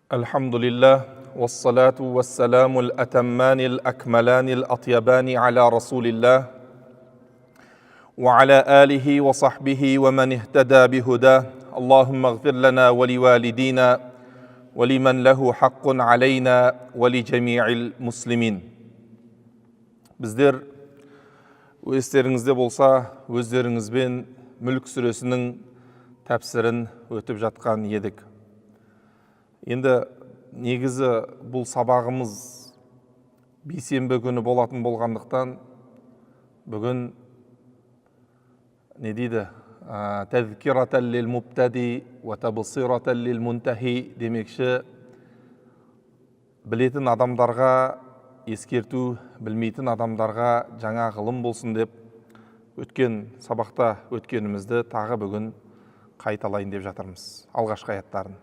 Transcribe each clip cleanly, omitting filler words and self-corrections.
الحمد لله والصلاة والسلام الأتمان الأكملان الأطيبان على رسول الله وعلى آله وصحبه ومن اهتدى بهداه اللهم اغفر لنا ولوالدينا ولمن له حق علينا ولجميع المسلمين. Біздер естеріңізде болса, өздеріңізбен Мүлк сүресінің тәпсірін өтіп жатқан едік. Енді негізі бұл сабағымыз бейсенбі күні болатын болғандықтан бүгін не дейді? Тәзкиратан лил мубтади ва табсиратан лил мунтахи демекші, білетін адамдарға ескерту, білмейтін адамдарға жаңа ғылым болсын деп өткен сабақта өткенімізді тағы бүгін қайталайын деп жатырмыз. Алғашқы аяттарын.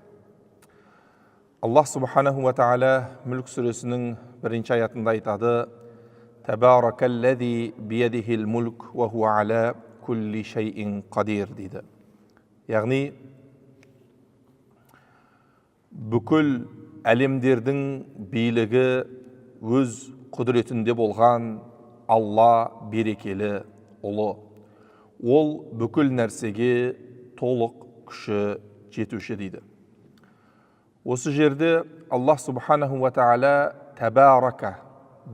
Аллах субханаху ва тағала Мүлк сүресінің бірінші аятында айтады: Табаракаллази биядихил мулк ва хуа аля кулли шайин қадир дейді. Яғни бүкіл әлемдердің билігі өз құдіретінде болған Алла берекелі ұлы. Ол бүкіл нәрсеге толық күші жетуші дейді. Осы жерде Аллах субханаху ва тағала табарака,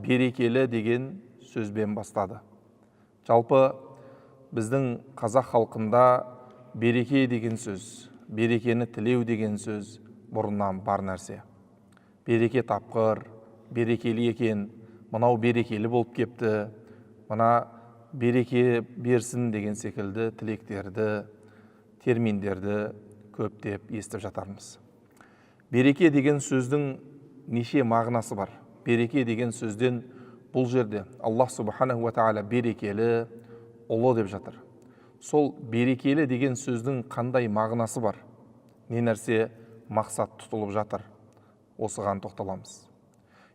берекелі деген сөзбен бастады. Жалпы біздің қазақ халқында береке деген сөз, берекені тілеу деген сөз бұрыннан бар нәрсе. Береке тапқыр, берекелі екен, мынау берекелі болып кепті, мына береке берсін деген секілді тілектерді, терминдерді көптеп естіп жатармыз. Береке деген сөздің неше мағынасы бар. Береке деген сөзден бұл жерде Аллах субханаху ва тағала берекелі ұлы деп жатыр. Сол берекелі деген сөздің қандай мағынасы бар? Не нәрсе мақсат тұтылып жатыр? Осыған тоқталамыз.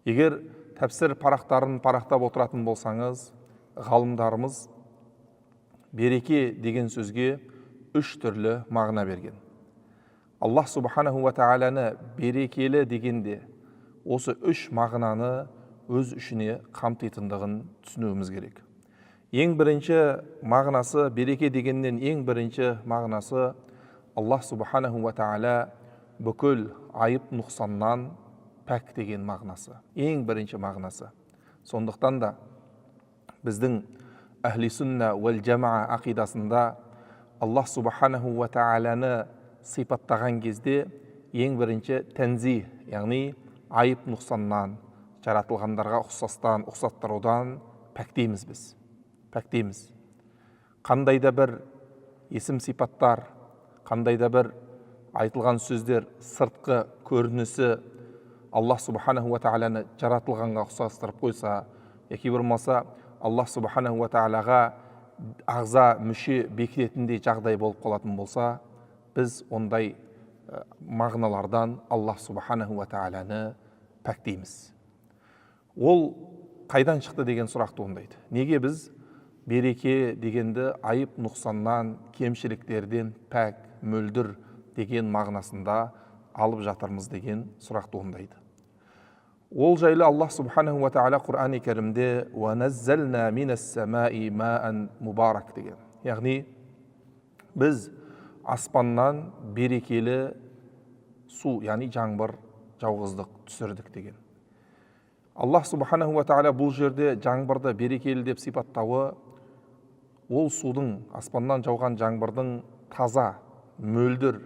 Егер тәпсір парақтарын парақтап отыратын болсаңыз, ғалымдарымыз береке деген сөзге үш түрлі мағына берген. Аллах субханаху ва тағаланы берекелі дегенде осы үш мағынаны өз ішіне қамтитындығын түсінуіміз керек. Ең бірінші мағынасы, береке дегеннен ең бірінші мағынасы Аллах субханаху ва тағала бүкіл айып нұқсаннан пәк деген мағынасы. Ең бірінші мағынасы. Сондықтан да біздің әхли сүнна уәл жамаа ақидасында Аллах субханаху ва тағаланы сипаттаған кезде ең бірінші тәнзи, яғни айып нұқсаннан, жаратылғандарға ұқсаттырудан пәктейміз біз. Пәктейміз. Қандай да бір есім сипаттар, қандай да бір айтылған сөздер, сыртқы көрінісі Аллах субханаху ва тағаланы жаратылғанға ұқсастырып қойса, яки болмаса Аллах субханаху ва тағалаға ағза мүше бекітетіндей жағдай болып қалатын болса, біз ондай мағыналардан Аллах субханаху ва тағаланы пәктейміз. Ол қайдан шықты деген сұрақ туындайды. Неге біз береке дегенді айып нұқсаннан, кемшіліктерден пәк, мөлдір деген мағынасында алып жатырмыз деген сұрақ туындайды. Ол жайлы Аллах субханаху ва тағала Құр'ан-ы Кәрімде «Ва наззална минас самаи маан мубарак» деген. Яғни біз аспаннан берекелі су, яғни жаңбыр жауғыздық түсірдік деген. Аллах субханаху ва тағала бұл жерде жаңбырды берекелі деп сипаттауы, ол судың, аспаннан жауған жаңбырдың таза, мөлдір,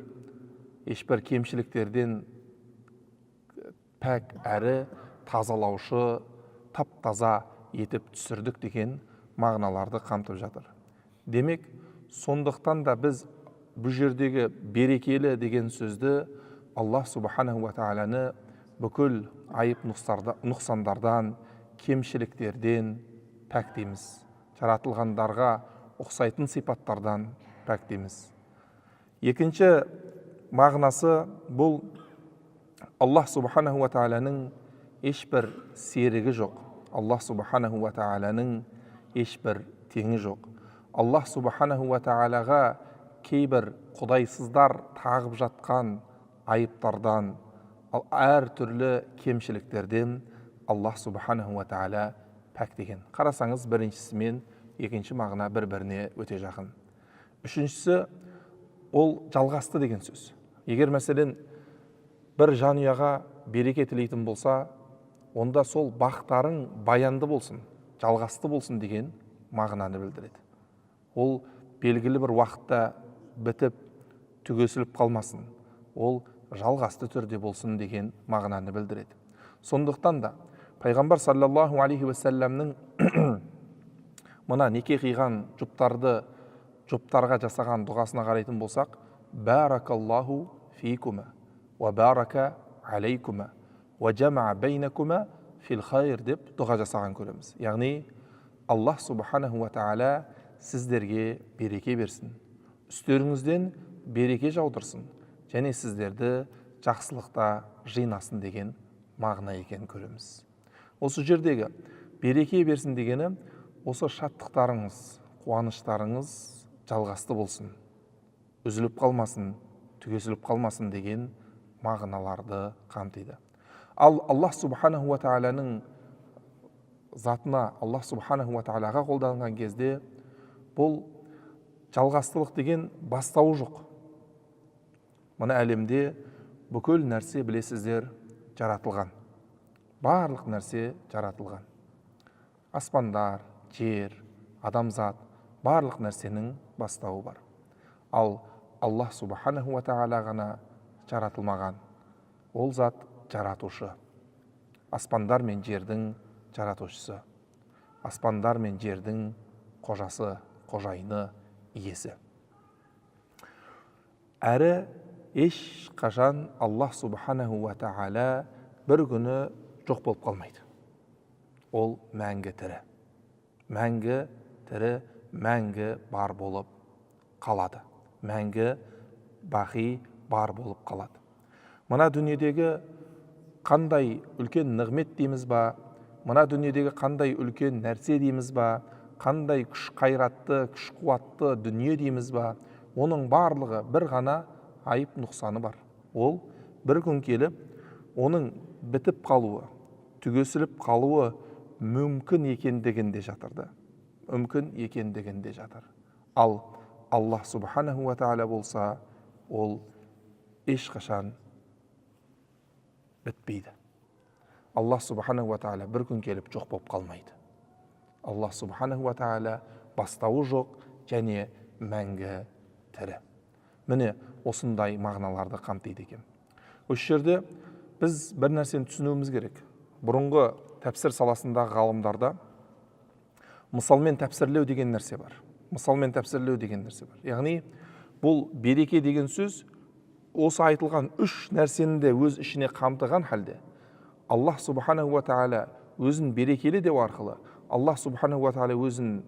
ешбір кемшіліктерден пәк әрі тазалаушы, тап-таза етіп түсірдік деген мағыналарды қамтып жатыр. Демек, сондықтан да біз бұл жердегі берекелі деген сөзді Аллах субханаху ва тағаланы бүкіл айып нұқсандардан, кемшіліктерден пәктейміз. Жаратылғандарға ұқсайтын сипаттардан пәктейміз. Екінші мағынасы бұл Аллах субханаху ва тағаланың ешбір серігі жоқ. Аллах субханаху ва тағаланың ешбір теңі жоқ. Аллах субханаху ва тағалаға кейбір құдайсыздар тағып жатқан айыптардан, әр түрлі кемшіліктерден Аллах субханаху ва тағала пәк деген. Қарасаңыз, біріншісі мен екінші мағына бір-біріне өте жақын. Үшіншісі, ол жалғасты деген сөз. Егер мәселен бір жанұяға береке тілейтін болса, онда сол бақтарың баянды болсын, жалғасты болсын деген мағынаны білдіреді. Ол белгілі бір уақытта бітіп, түгесіліп қалмасын. Ол жалғасты түрде болсын деген мағынаны білдіреді. Сондықтан да пайғамбар саллаллаху алейхи уассаламның мына неке қиған жұптарға жасаған дұғасына қарайтын болсақ, баракаллаху фикума ва барака алейкума ва жамаа бейнакума фил хайр деп дұға жасаған көреміз. Яғни Аллах субханаху ва тағала сіздерге береке берсін, үстеріңізден береке жаудырсын, және сіздерді жақсылықта жинасын деген мағына екен көреміз. Осы жердегі береке берсін дегені, осы шаттықтарыңыз, қуаныштарыңыз жалғасты болсын, үзіліп қалмасын, түгесіліп қалмасын деген мағыналарды қамтиды. Ал Аллах субханаху ва тағаланың затына, Аллах субханаху ва тағалаға қолданған кезде, бұл жалғастылық деген бастауы жоқ. Мына әлемде бүкіл нәрсе білесіздер жаратылған. Барлық нәрсе жаратылған. Аспандар, жер, адамзат, барлық нәрсенің бастауы бар. Ал Аллах субханаху ва тағала ғана жаратылмаған. Ол зат жаратушы. Аспандар мен жердің жаратушысы. Аспандар мен жердің қожасы, қожайыны, иесі. Әрі ешқашан Аллах субханаху ва тағала бір күні жоқ болып қалмайды. Ол мәңгі тірі. Мәңгі тірі, мәңгі бар болып қалады. Мәңгі бақи бар болып қалады. Мына дүниедегі қандай үлкен нығмет дейміз ба, мына дүниедегі қандай үлкен нәрсе дейміз ба, қандай күш қайратты, күш қуатты дүние дейміз ба, оның барлығы бір ғана айып нұқсаны бар. Ол бір күн келіп, оның бітіп қалуы, түгесіліп қалуы мүмкін екендігінде жатырды. Мүмкін екендігінде жатыр. Ал Аллах субханаху ва тағала болса, ол ешқашан бітпейді. Аллах субханаху ва тағала бір күн келіп жоқ болып қалмайды. Аллах субханаху ва тағала бастауы жоқ және мәңгі тірі. Міне осындай мағыналарды қамтиды екен. Осы жерде біз бір нәрсені түсінуіміз керек. Бұрынғы тәпсір саласындағы ғалымдарда мысалмен тәпсірлеу деген нәрсе бар. Мысалмен тәпсірлеу деген нәрсе бар. Яғни бұл береке деген сөз осы айтылған үш нәрсені де өз ішіне қамтыған халде Аллах субханаху ва тағала өзін берекелі деу арқылы Аллах субханаху ва тағала өзін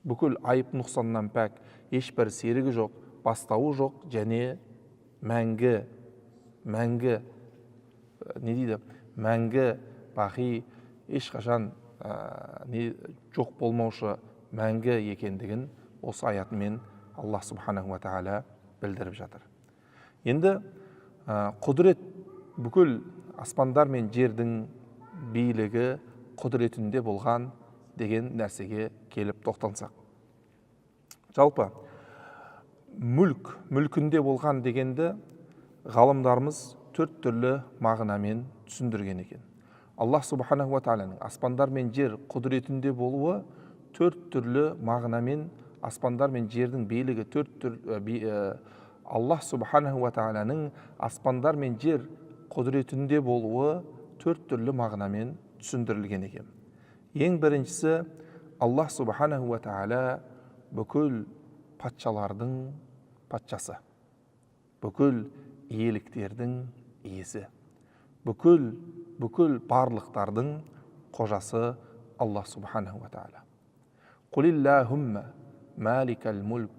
бүкіл айып нұқсаннан пәк, ешбір серігі жоқ, бастауы жоқ және мәңгі не дейді, мәңгі бақи ешқашан жоқ болмаушы мәңгі екендігін осы аятымен Аллах субханаху ва тағала білдіріп жатыр. Енді құдірет бүкіл аспандар мен жердің билігі құдіретінде болған деген нәрсеге келіп тоқтансақ. Жалпы мүлкінде болған дегенді ғалымдарымыз төрт түрлі мағынамен түсіндірген екен. Аллах субханаху ва тағаланың аспандар мен жер құдіретінде болуы төрт түрлі мағынамен, аспандар мен жердің билігі Аллах субханаху ва тағаланың аспандар мен жер құдіретінде болуы төрт түрлі мағынамен түсіндірілген екен. Ең біріншісі, Аллах субханаху ва тағала бүкіл патшалардың патшасы, бүкіл иеліктердің иесі, бүкіл барлықтардың қожасы Аллах субханаху ва тағала. Құлиллахумма маликал мульк,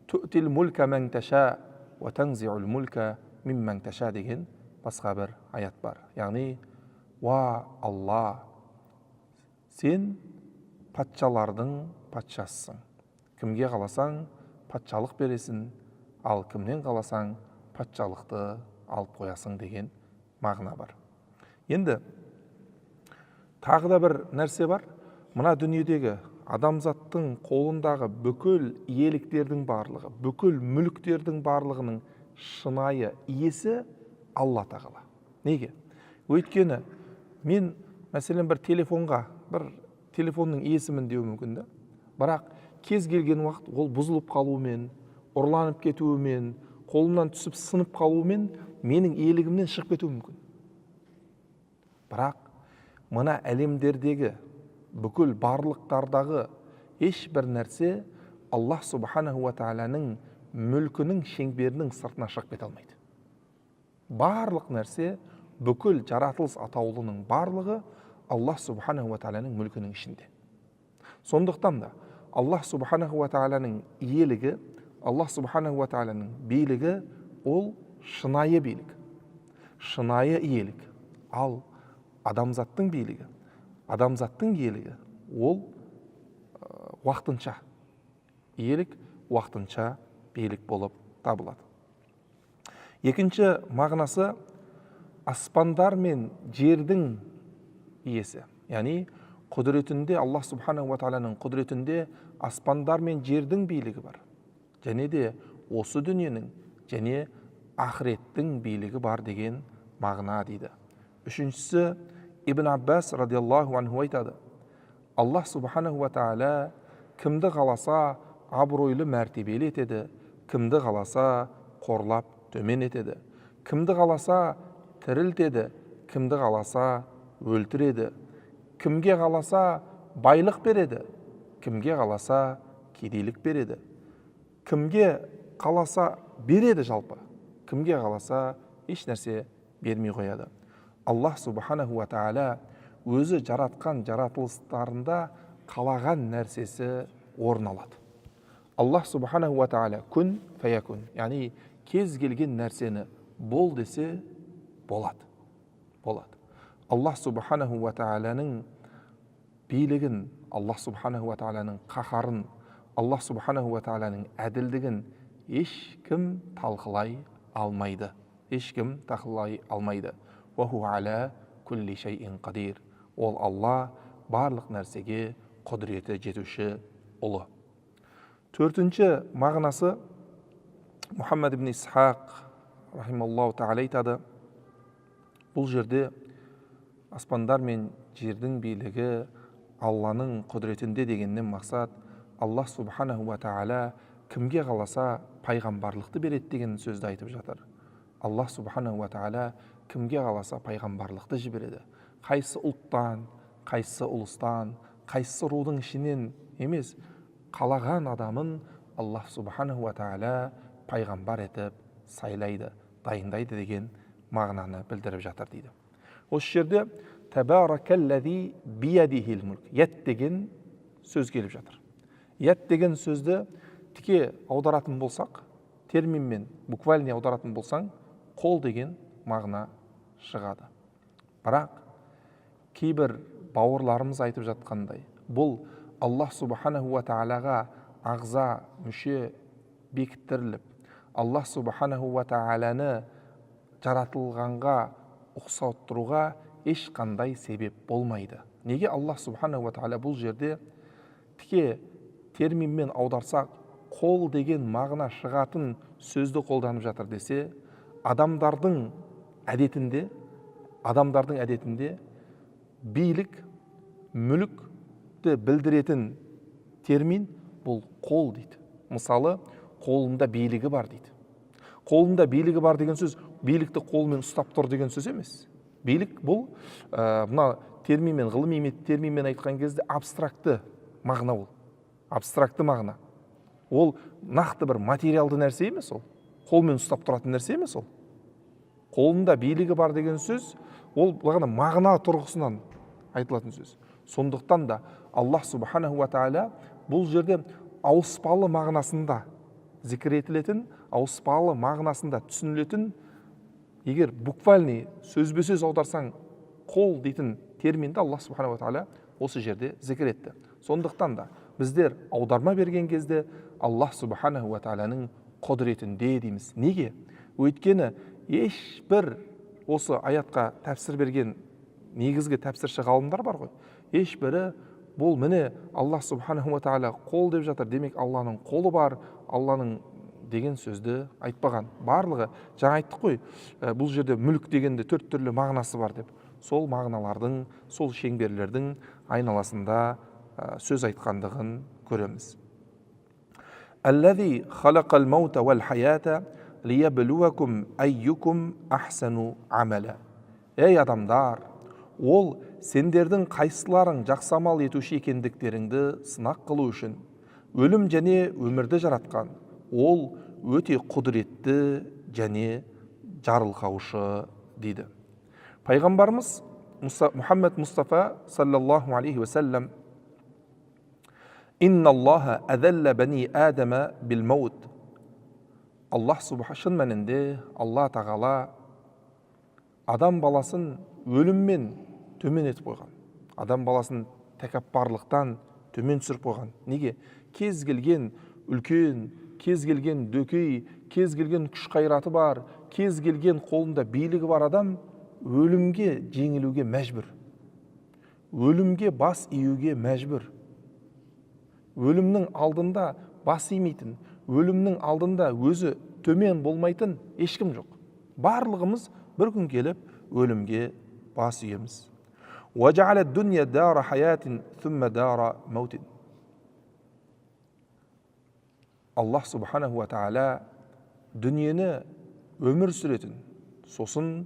ту'тил мулька мән таша, ва танзи'ул мулька миммән таша деген басқа бір аят бар. Яғни, ва Алла, сен патшалардың патшасысың. Кімге қаласаң патшалық бересің, ал кімнен қаласаң патшалықты алып қоясың деген мағына бар. Енді тағы да бір нәрсе бар. Мына дүниедегі адамзаттың қолындағы бүкіл иеліктердің барлығы, бүкіл мүліктердің барлығының шынайы иесі Алла тағала. Неге? Өйткені мен мәселен бір телефонның иесімін деуі мүмкін да. Бірақ кез келген уақыт ол бұзылып қалуымен, ұрланып кетуімен, қолымнан түсіп сынып қалуымен менің иелігімнен шығып кетуі мүмкін. Бірақ мына әлемдердегі бүкіл барлықтардағы ешбір нәрсе Аллах субханаху ва тағаланың мүлкінің шеңберінің сыртына шығып кете алмайды. Барлық нәрсе, бүкіл жаратылыс атаулының барлығы Аллах субханаху ва тағаланың мүлкінің ішінде. Сондықтан да Аллах субханаху ва тағаланың иелігі, Аллах субханаху ва тағаланың билігі ол шынайы билік, шынайы иелік. Ал адамзаттың билігі, адамзаттың иелігі ол уақытынша иелік, уақытынша билік болып табылады. Екінші мағынасы аспандар мен жердің иесі. Яғни құдіретінде, Аллах субханаху ва тағаланың құдіретінде аспандар мен жердің билігі бар. Және де осы дүниенің және ақыреттің билігі бар деген мағына дейді. Үшіншісі, Ибн Аббас радиаллаху анху айтады. Аллах субханаху ва тағала кімді қаласа абыройлы мәртебелі етеді, кімді қаласа қорлап төмен етеді, кімді қаласа тірілтеді, кімді қаласа өлтіреді, кімге қаласа байлық береді, кімге қаласа кедейлік береді, кімге қаласа береді жалпы, кімге қаласа еш нәрсе бермей қояды. Аллах субханаху ва тағала өзі жаратқан жаратылыстарында қалаған нәрсесі орын алады. Аллах субханаху ва тағала күн фаякун, яғни кез келген нәрсені бол десе болады. Аллах субханаху ва тағаланың билігін, Аллах субханаху ва тағаланың қаһарын, Аллах субханаху ва тағаланың әділдігін ешкім талқылай алмайды. Ешкім талқылай алмайды. Ваху аля кулли шайин қадир. Ол Алла барлық нәрсеге құдіреті жетуші ұлы. Төртінші мағынасы Мұхаммад ибн Исхақ рахималлаху тағала айтады. Бұл жерде аспандар мен жердің билігі Алланың құдіретінде дегеннен мақсат Аллах субханаху ва тағала кімге қаласа пайғамбарлықты береді деген сөзді айтып жатыр. Аллах субханаху ва тағала кімге қаласа пайғамбарлықты жібереді. Қайсы ұлттан, қайсы ұлыстан, қайсы рудың ішінен емес, қалаған адамын Аллах субханаху ва тағала пайғамбар етіп сайлайды, дайындайды деген мағынаны білдіріп жатыр дейді. Осы жерде табаракаллази биядихил мулк, яд деген сөз келіп жатыр. Яд деген сөзді тіке аударатын болсақ, терминмен буквально аударатын болсаң, қол деген мағына шығады. Бірақ кейбір бауырларымыз айтып жатқандай, бұл Аллах субханаху ва тағалаға ағза мүше бекіттіріліп, Аллах субханаху ва тағаланы жаратылғанға ұқсаттыруға ешқандай себеп болмайды. Неге Аллах субханаху ва тағала бұл жерде тіке терминмен аударсақ, қол деген мағына шығатын сөзді қолданып жатыр десе, адамдардың әдетінде билік, мүлікті білдіретін термин бұл қол дейді. Мысалы, қолында билігі бар дейді. Қолында билігі бар деген сөз, билікті қолмен ұстап тұр деген сөз емес. Билік бұл, мына терминмен, ғылыми терминмен айтқан кезде абстракты мағына ол. Абстракты мағына. Ол нақты бір материалды нәрсе емес ол. Қолмен ұстап тұратын нәрсе емес ол. Қолында билігі бар деген сөз, ол бағана мағына тұрғысынан айтылатын сөз. Сондықтан да Аллах субханаху ва тағала бұл жерде ауыспалы мағынасында зікір етілетін, ауыспалы мағынасында түсінілетін, егер буквальный сөзбе-сөз аударсаң қол дейтін терминді Аллах субханаху ва тағала осы жерде зікір етті. Сондықтан да біздер аударма берген кезде Аллах субханаху ва тағаланың құдіретінде дейміз. Неге? Өйткені ешбір осы аятқа тәпсір берген негізгі тәпсірші ғалымдар бар ғой, ешбірі бұл міне Аллах субханаху ва тағала қол деп жатыр, демек Алланың қолы бар, Алланың деген сөзді айтпаған. Барлығы, жаңа айттық қой, бұл жерде мүлік дегенде 4 түрлі мағынасы бар деп. Сол мағыналардың, сол шеңберлердің айналасында сөз айтқандығын көреміз. Аллази халақал маута вал хаята лияблуакум айюкум ахсану амала. Ей адамдар, ол сендердің қайсыларың жақсы амал етуші екендіктеріңді сынақ қылу үшін өлім және өмірді жаратқан. Ол өте құдіретті және жарылқаушы дейді. Пайғамбарымыз Мұхаммед Мұстафа саллаллаху алейхи вассалам: Инна Аллаха әзәллә бәни Адама бил маут. Аллах шын мәнінде Алла тағала адам баласын өліммен төмен етіп қойған. Адам баласын тәкаппарлықтан төмен түсіріп қойған. Неге? Кез келген үлкен, кез келген дөкей, кез келген күш қайраты бар, кез келген қолында билігі бар адам өлімге жеңілуге мәжбүр. Өлімге бас июге мәжбүр. Өлімнің алдында бас имейтін, өлімнің алдында өзі төмен болмайтын ешкім жоқ. Барлығымыз бір күн келіп өлімге бас иеміз. وَجَعَلَ الدُّنْيَا دَارَ حَيَاتٍ ثُمَّ دَارَ مَوْتٍ. Аллах субханаху ва тағала дүниені өмір сүретін, сосын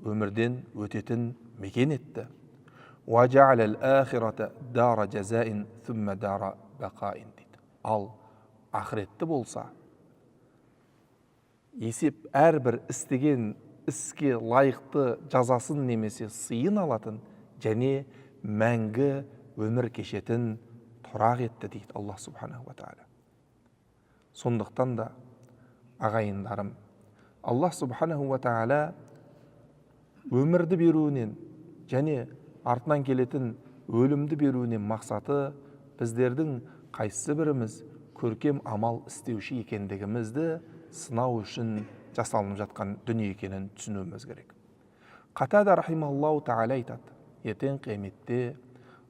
өмірден өтетін мекен етті. وَجَعَلَ الْآخِرَةَ دَارَ جَزَاءٍ ثُمَّ دَارَ بَقَاءٍ дейді. Ал ақыретті болса, есеп әрбір істеген іске лайықты жазасын немесе сыйын алатын және мәңгі өмір кешетін тұрақ етті дейді Аллах субханаху ва тағала. Сондықтан да, ағайындарым, Аллах субханаху ва тағала өмірді беруінен және артынан келетін өлімді беруінен мақсаты біздердің қайсы біріміз көркем амал істеуші екендігімізді сынау үшін жасалынып жатқан дүние екенін түсінуіміз керек. Қатада рахималлаху тағала айтады, ертең қияметте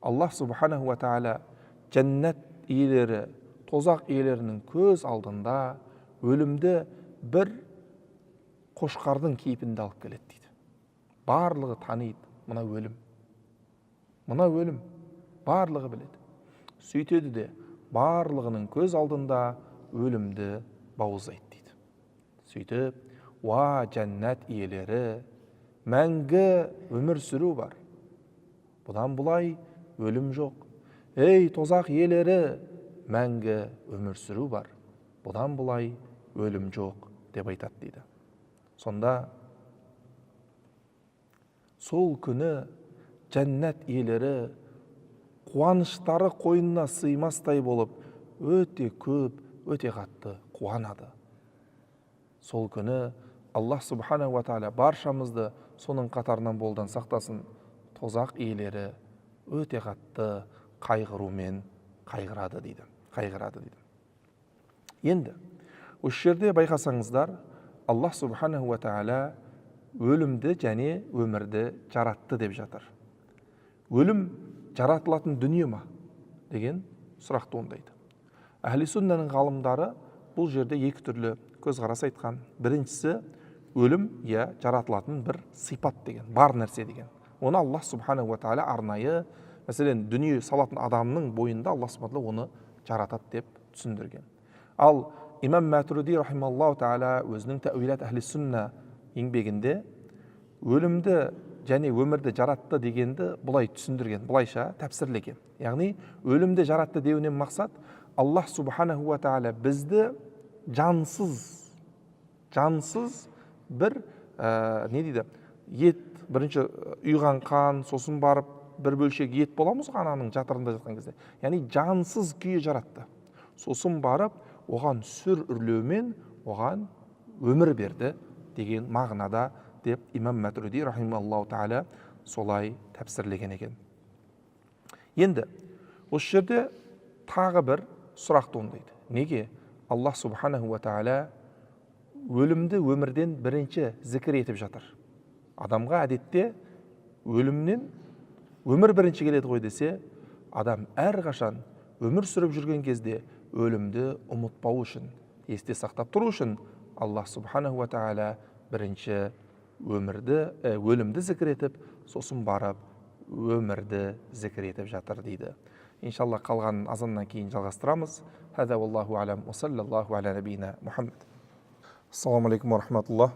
Аллах субханаху ва тағала жәннат иелері, тозақ иелерінің көз алдында өлімді бір қошқардың кейпінде алып келеді дейді. Барлығы таниды, мына өлім. Мына өлім, барлығы біледі. Сөйтеді де, барлығының көз алдында өлімді бауыздайды дейді. Сөйтіп, уа жәннат иелері, мәңгі өмір сүру бар. Бұдан бұлай өлім жоқ. Ей тозақ иелері, мәңгі өмір сүру бар. Бұдан бұлай өлім жоқ деп айтады дейді. Сонда сол күні жәннат иелері қуаныштары қойнына сыймастай болып өте көп, өте қатты қуанады. Сол күні Аллах субханаху ва тағала баршамызды соның қатарынан болдан сақтасын. Тозақ иелері өте қатты қайғырумен қайғырады дейді. Енді, осы жерде байқасаңыздар, Аллах субханаху ва тағала өлімді және өмірді жаратты деп жатыр. Өлім жаратылатын дүние ма деген сұрақ туындайды. Әхли сүннаның ғалымдары бұл жерде екі түрлі көзқарас айтқан. Біріншісі, өлім жаратылатын бір сипат деген, бар нәрсе деген. Оны Аллах субханаху ва тағала арнайы, мәселен, дүние салатын адамның бойында Аллах субханаху оны жаратады деп түсіндірген. Ал имам Матуриди рахималлаху тағала өзінің тәуилат әхли сүнна еңбегінде өлімді және өмірді жаратты дегенді бұлай түсіндірген, бұлайша тәпсірлеген. Яғни өлімді жаратты деуінен мақсат Аллах субханаху ва тағала бізді жансыз бір ет, бірінші ұйған қан, сосын барып бір бөлшек ет боламыз ананың жатырында жатқан кезде. Яғни жансыз күйі жаратты. Сосын барып оған сүр үрлеумен оған өмір берді деген мағынада деп имам Матуриди рахималлаху тағала солай тәпсірлеген екен. Енді осы жерде тағы бір сұрақ туындайды. Неге Аллах субханаху ва тағала өлімді өмірден бірінші зікір етіп жатыр. Адамға әдетте өлімнен өмір бірінші келеді ғой десе, адам әрқашан өмір сүріп жүрген кезде өлімді ұмытпау үшін, есте сақтап тұру үшін Аллах субханаху ва тағала бірінші өлімді зікір етіп, сосын барып өмірді зікір етіп жатыр дейді. Иншалла қалған азаннан кейін жалғастырамыз. Хаза валлаху алям ва саллаллаху аля набийина Мухаммад. Ассаламу алейкум ва рахматуллах.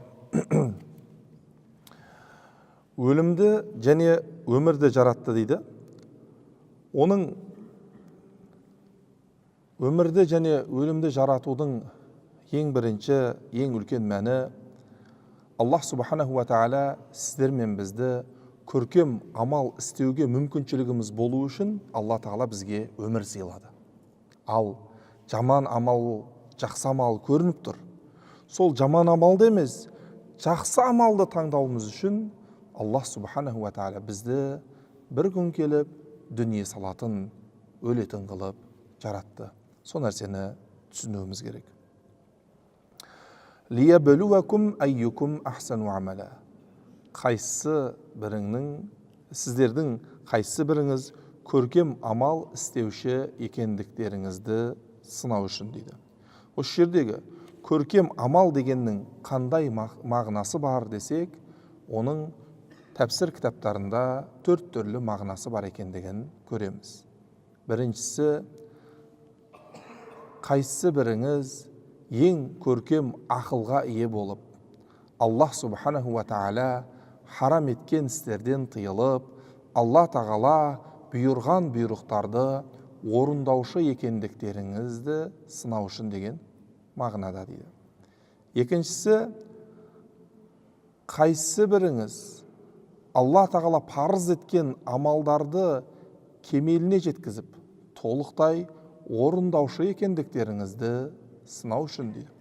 Өлімді және өмірді жаратты дейді. Оның өмірді және өлімді жаратудың ең бірінші, ең үлкен мәні Аллах субханаху ва тағала сіздер мен бізді көркем амал істеуге мүмкіншілігіміз болу үшін Алла тағала бізге өмір сыйлады. Ал жаман амал, жақсы амал көрініп тұр. Сол жаман амалды емес, жақсы амалды таңдауымыз үшін Аллах субханаху ва тағала бізді бір күн келіп дүние салатын, өлетін қылып жаратты. Сол нәрсені түсінуіміз керек. Лияблуакум айюкум ахсану амала. Сіздердің қайсы біріңіз көркем амал істеуші екендіктеріңізді сынау үшін дейді. Осы жердегі көркем амал дегеннің қандай мағынасы бар десек, оның тәпсір кітаптарында 4 түрлі мағынасы бар екендігін көреміз. Біріншісі, қайсы біріңіз ең көркем ақылға ие болып, Аллах субханаху ва тағала харам еткен істерден тыйылып, Алла тағала бұйырған бұйрықтарды орындаушы екендіктеріңізді сынау үшін деген мағынада дейді. Екіншісі, қайсы біріңіз Алла тағала парыз еткен амалдарды кемеліне жеткізіп, толықтай орындаушы екендіктеріңізді сынау үшін дейді.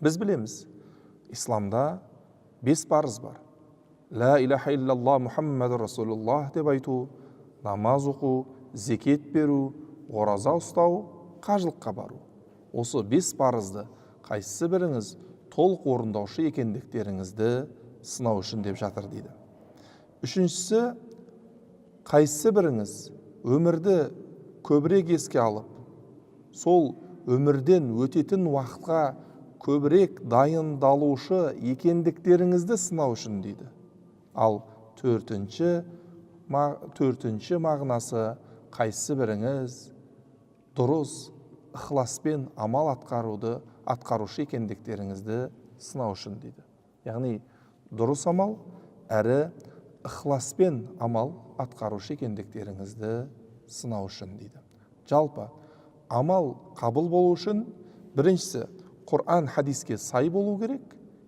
Біз білеміз, исламда 5 парыз бар. Ла илаха иллаллах Мухаммаду Расулуллах деп айту, намаз оқу, зекет беру, ораза ұстау, қажылыққа бару. Осы 5 парызды қайсы біріңіз толық орындаушы екендіктеріңізді сынау үшін деп жатыр дейді. Үшіншісі, қайсы біріңіз өмірді көбірек еске алып, сол өмірден өтетін уақытқа көбірек дайындалушы екендіктеріңізді сынау үшін дейді. Ал төртінші мағынасы, қайсы біріңіз дұрыс ықыласпен амал атқарушы екендіктеріңізді сынау үшін дейді. Яғни дұрыс амал әрі ықыласпен амал атқарушы екендіктеріңізді сынау үшін дейді. Жалпы амал қабыл болу үшін біріншісі Құран хадиске сай болу керек,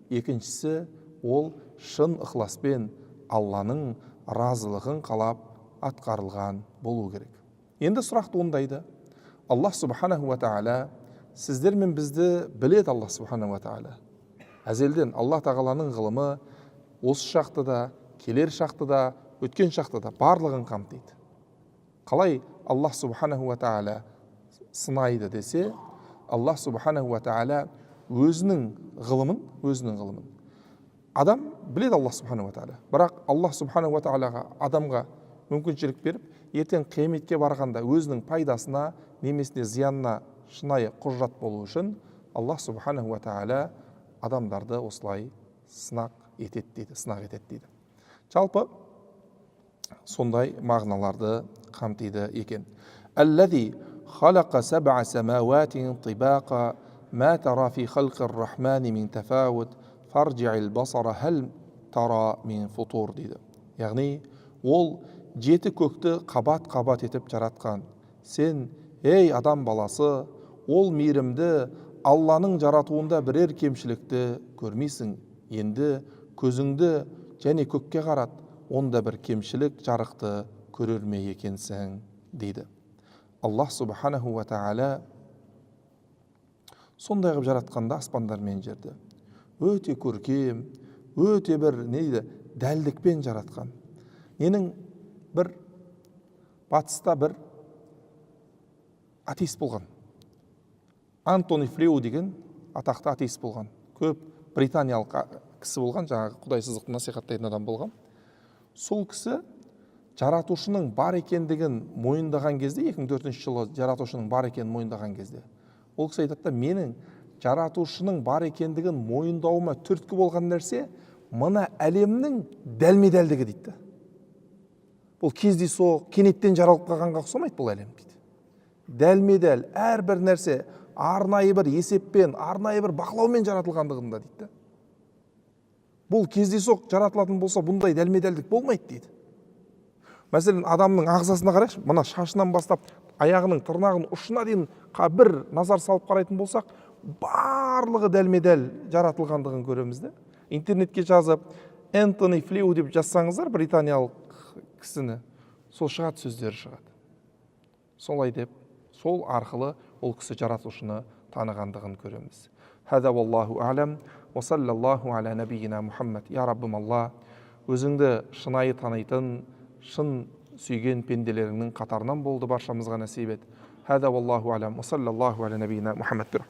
екіншісі ол шын ықыласпен Алланың разылығын қалап атқарылған болу керек. Енді сұрақ туындайды. Аллах субханаху ва тағала сіздер мен бізді біледі. Аллах субханаху ва тағала әзелден Алла тағаланың ғылымы осы шақты да, келер шақты да, өткен шақты да барлығын қамтиды. Қалай Аллах субханаху ва тағала сынайды десе, Аллах субханаху ва тағала өзінің ғылымын адам біледі. Аллах субханаху ва тағала, бірақ Аллах субханаху ва тағалаға адамға мүмкіншілік беріп, ертең қияметке барғанда өзінің пайдасына немесе зиянына шынайы құжат болу үшін Аллах субханаху ва тағала адамдарды осылай сынақ етеді дейді. Жалпы сондай мағыналарды қамтиды екен. Аллази халақа саб'a самаватин тибаqa ма тара фи халқир рахмани мин тафаут фарджи'ил басара хал тара мин футур дейді. Яғни ол 7 көкті қабат-қабат етіп жаратқан. Сен, ей адам баласы, ол мейірімді Алланың жаратуында бірер кемшілікті көрмейсің. Енді көзіңді және көкке қарат, онда бір кемшілік жарықты көрер ме екенсің дейді. Аллах субханаху ва тағала сондай қылып жаратқанда аспандар мен жерді өте көркем, өте бір дәлдікпен жаратқан. Ненің бір батыста бір атеист болған. Антони Флеу деген атақты атеист болған. көп британиялық кісі болған, жаңағы құдайсыздықты насихаттайтын адам болған. Сол кісі жаратушының бар екендігін мойындаған кезде, 2004 жылы жаратушының бар екенін мойындаған кезде, ол кісі айтады да, менің жаратушының бар екендігін мойындауыма түрткі болған нәрсе мына әлемнің дәлме-дәлдігі дейді. Бұл кездейсоқ, кенеттен жаралып қалғанға ұқсамайды бұл әлем дейді. Дәлме-дәл әрбір нәрсе арнайы бір есеппен, арнайы бір бақылаумен жаратылғандығында дейді. Бұл кездейсоқ жаратылатын болса, бұндай дәлме-дәлдік болмайды дейді. Мәселен, адамның ағзасына қарайықшы, мына шашынан бастап аяғының тырнағының ұшына дейін бір назар салып қарайтын болсақ, барлығы дәлме-дәл жаратылғандығын көреміз де. Интернетке жазып, Энтони Флеу деп жазсаңыздар, британиялық кісіні, сол шығады, сөздері шығады. Солай деп, сол арқылы ол кісі жаратушыны танығандығын көреміз. Хәза валлаху алям, ва саллаллаху аля набийина Мухаммад. Я Раббым Алла, өзіңді шынайы танитын, шын сүйген пенделеріңнің қатарынан болды, баршамызға нәсіп ет. Хәза валлаху алям, ва саллаллаху аля набийина Мухаммад.